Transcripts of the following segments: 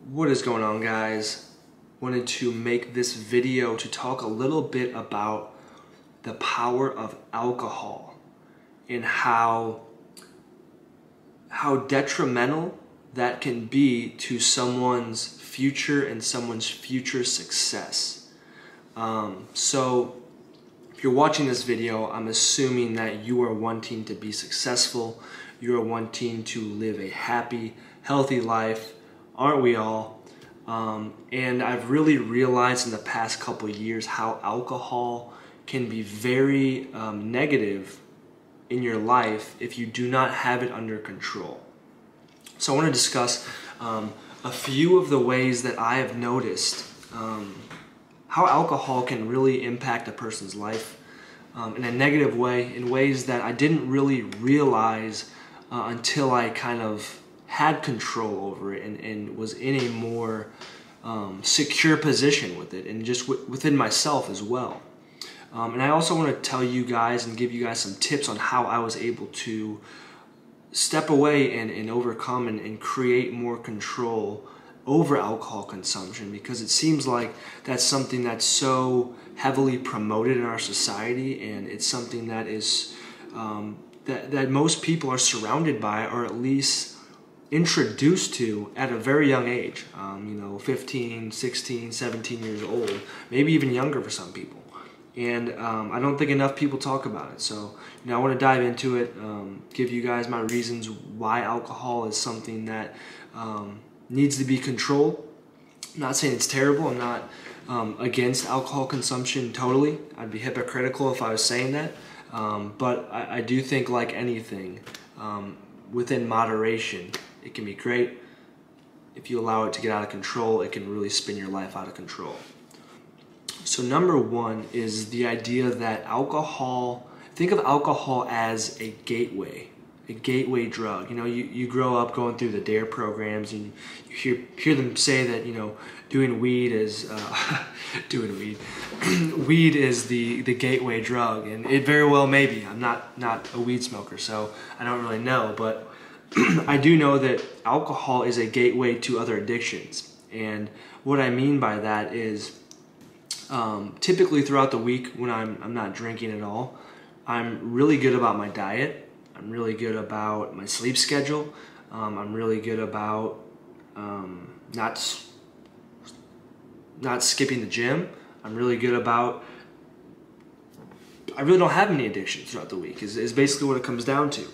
What is going on, guys? Wanted to make this video to talk a little bit about the power of alcohol and how detrimental that can be to someone's future and someone's future success. So if you're watching this video, I'm assuming that you are wanting to be successful, you are wanting to live a happy, healthy life. Aren't we all? And I've really realized in the past couple years how alcohol can be very negative in your life if you do not have it under control. So I want to discuss a few of the ways that I have noticed how alcohol can really impact a person's life in a negative way, in ways that I didn't really realize until I kind of had control over it and was in a more secure position with it, and just within myself as well. And I also want to tell you guys and give you guys some tips on how I was able to step away and overcome and create more control over alcohol consumption, because it seems like that's something that's so heavily promoted in our society, and it's something that is that most people are surrounded by, or at least introduced to at a very young age, 15, 16, 17 years old, maybe even younger for some people. And I don't think enough people talk about it. So I want to dive into it, give you guys my reasons why alcohol is something that needs to be controlled. I'm not saying it's terrible. I'm not against alcohol consumption totally. I'd be hypocritical if I was saying that. But I do think, like anything, within moderation, it can be great. If you allow it to get out of control, it can really spin your life out of control. So number one is the idea that alcohol, think of alcohol as a gateway drug. You grow up going through the DARE programs, and you hear them say that, doing weed is weed is the gateway drug, and it very well may be. I'm not a weed smoker, so I don't really know, but I do know that alcohol is a gateway to other addictions. And what I mean by that is, typically throughout the week when I'm not drinking at all, I'm really good about my diet. I'm really good about my sleep schedule. I'm really good about not skipping the gym. I'm really good about, I really don't have any addictions throughout the week, is basically what it comes down to,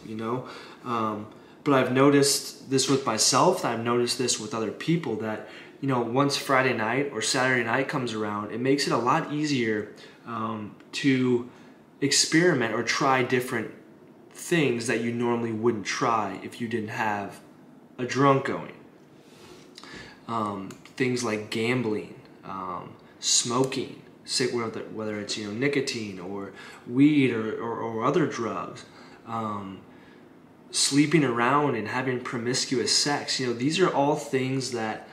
But I've noticed this with myself, I've noticed this with other people, that once Friday night or Saturday night comes around, it makes it a lot easier to experiment or try different things that you normally wouldn't try if you didn't have a drunk going. Things like gambling, smoking, whether it's nicotine or weed or other drugs, sleeping around and having promiscuous sex. These are all things that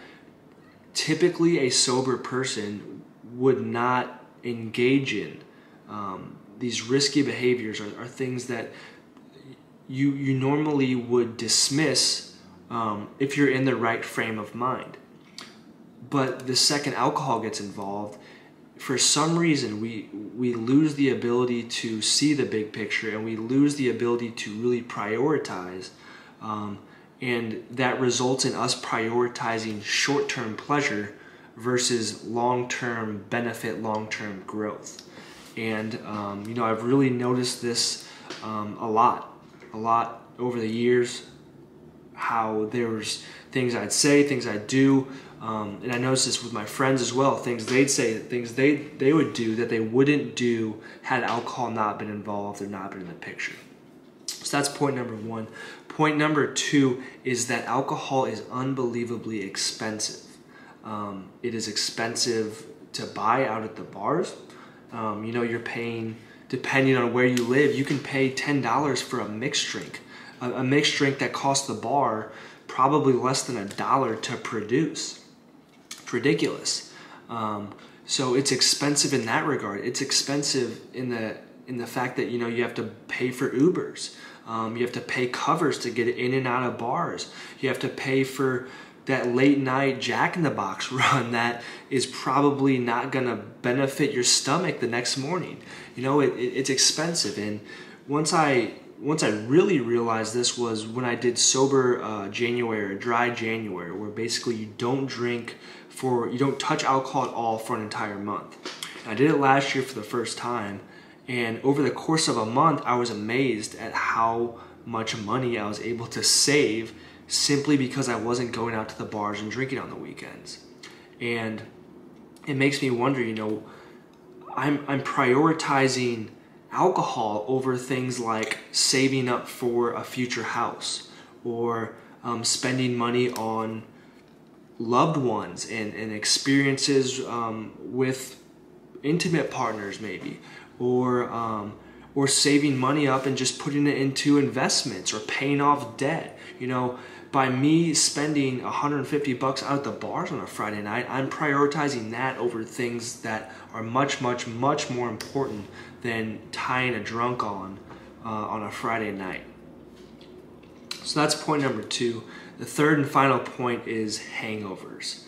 typically a sober person would not engage in. These risky behaviors are things that you normally would dismiss if you're in the right frame of mind. But the second alcohol gets involved, for some reason we lose the ability to see the big picture, and we lose the ability to really prioritize, and that results in us prioritizing short-term pleasure versus long-term benefit, long-term growth. And I've really noticed this a lot over the years, how there's things I'd say, things I'd do, and I noticed this with my friends as well, things they'd say, things they would do that they wouldn't do had alcohol not been involved or not been in the picture. So that's point number one. Point number two is that alcohol is unbelievably expensive. It is expensive to buy out at the bars. You're paying, depending on where you live, you can pay $10 for a mixed drink. A mixed drink that costs the bar probably less than $1 to produce. It's ridiculous. So it's expensive in that regard. It's expensive in the fact that you have to pay for Ubers. You have to pay covers to get in and out of bars. You have to pay for that late night Jack in the Box run that is probably not gonna benefit your stomach the next morning. You know, it's expensive. And once I really realized this was when I did sober January, or dry January, where basically you don't touch alcohol at all for an entire month. And I did it last year for the first time, and over the course of a month, I was amazed at how much money I was able to save simply because I wasn't going out to the bars and drinking on the weekends. And it makes me wonder, you know, I'm prioritizing alcohol over things like saving up for a future house, or spending money on loved ones and experiences with intimate partners maybe, or saving money up and just putting it into investments or paying off debt. You know, by me spending $150 out at the bars on a Friday night, I'm prioritizing that over things that are much more important than tying a drunk on a Friday night. So that's point number 2. The third and final point is hangovers.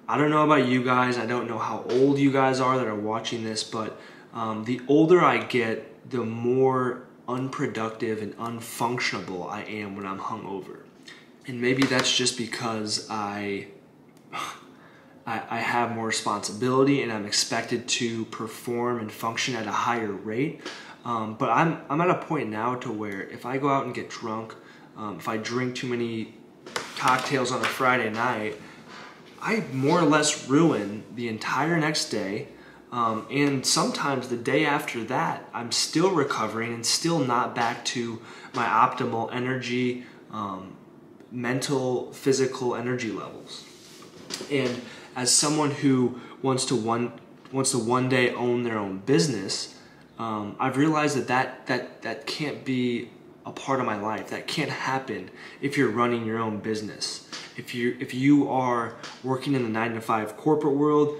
I don't know about you guys, I don't know how old you guys are that are watching this, but the older I get, the more unproductive and unfunctionable I am when I'm hungover. And maybe that's just because I have more responsibility and I'm expected to perform and function at a higher rate. But I'm at a point now to where if I go out and get drunk, if I drink too many cocktails on a Friday night, I more or less ruin the entire next day. And sometimes the day after that, I'm still recovering and still not back to my optimal energy, mental, physical energy levels. And as someone who wants to one day own their own business, I've realized that can't be a part of my life. That can't happen if you're running your own business. If you are working in the 9-to-5 corporate world,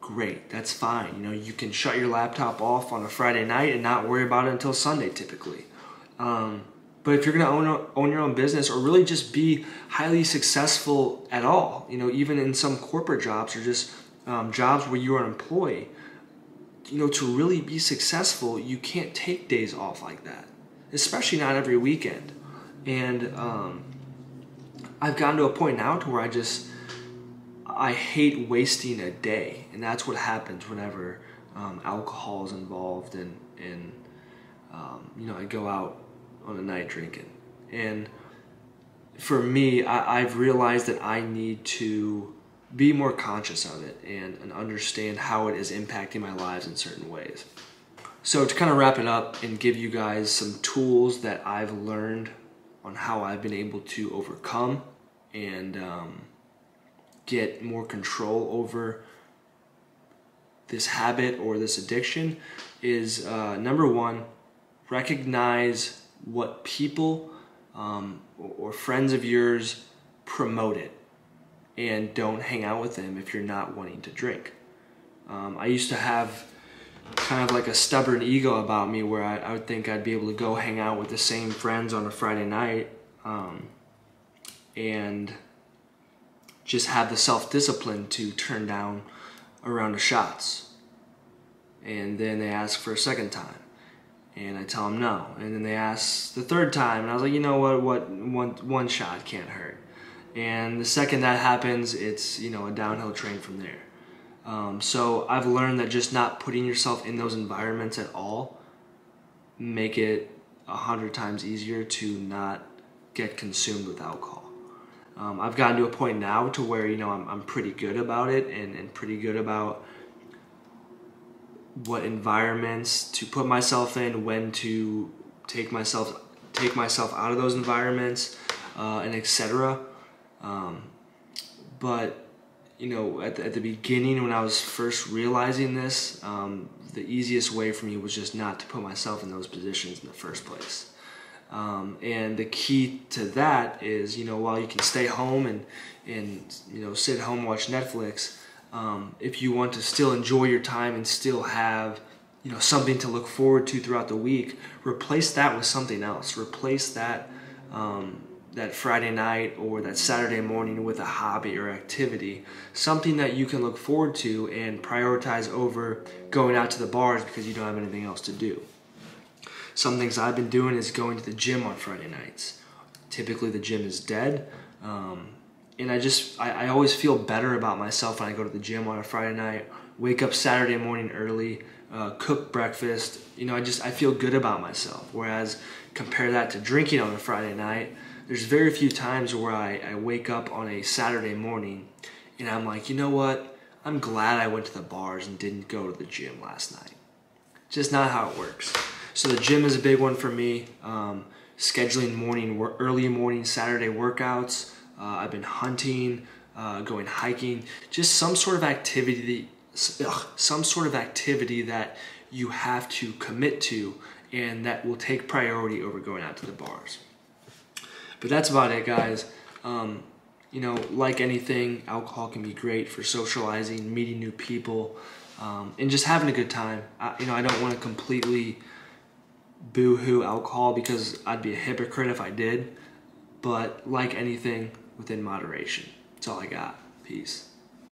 great, that's fine. You know, you can shut your laptop off on a Friday night and not worry about it until Sunday typically. But if you're going to own your own business, or really just be highly successful at all, you know, even in some corporate jobs or just jobs where you are an employee, you know, to really be successful, you can't take days off like that, especially not every weekend. And I've gotten to a point now to where I hate wasting a day, and that's what happens whenever alcohol is involved, and you know, I go out on a night drinking. And for me, I've realized that I need to be more conscious of it and understand how it is impacting my lives in certain ways. So to kind of wrap it up and give you guys some tools that I've learned on how I've been able to overcome and get more control over this habit or this addiction is number 1, recognize what people or friends of yours promote it, and don't hang out with them if you're not wanting to drink. I used to have kind of like a stubborn ego about me where I would think I'd be able to go hang out with the same friends on a Friday night and just have the self-discipline to turn down a round of shots. And then they ask for a second time, and I tell them no. And then they ask the third time, and I was like, you know what, one shot can't hurt. And the second that happens, it's, you know, a downhill train from there. So I've learned that just not putting yourself in those environments at all make it 100 times easier to not get consumed with alcohol. I've gotten to a point now to where, you know, I'm pretty good about it and pretty good about what environments to put myself in, when to take myself out of those environments, and etc. But you know, at the beginning when I was first realizing this, the easiest way for me was just not to put myself in those positions in the first place. And the key to that is, you know, while you can stay home and you know, sit at home, watch Netflix, if you want to still enjoy your time and still have, you know, something to look forward to throughout the week, replace that with something else. Replace that that Friday night or that Saturday morning with a hobby or activity, something that you can look forward to and prioritize over going out to the bars because you don't have anything else to do. Some things I've been doing is going to the gym on Friday nights. Typically the gym is dead, and I always feel better about myself when I go to the gym on a Friday night, wake up Saturday morning early, cook breakfast. I feel good about myself. Whereas compare that to drinking on a Friday night, there's very few times where I wake up on a Saturday morning and I'm like, you know what? I'm glad I went to the bars and didn't go to the gym last night. Just not how it works. So the gym is a big one for me. Scheduling early morning Saturday workouts. I've been hunting, going hiking, just some sort of activity that you have to commit to and that will take priority over going out to the bars. But that's about it, guys. Like anything, alcohol can be great for socializing, meeting new people, and just having a good time. I don't want to completely boo-hoo alcohol because I'd be a hypocrite if I did. But like anything, within moderation. That's all I got. Peace.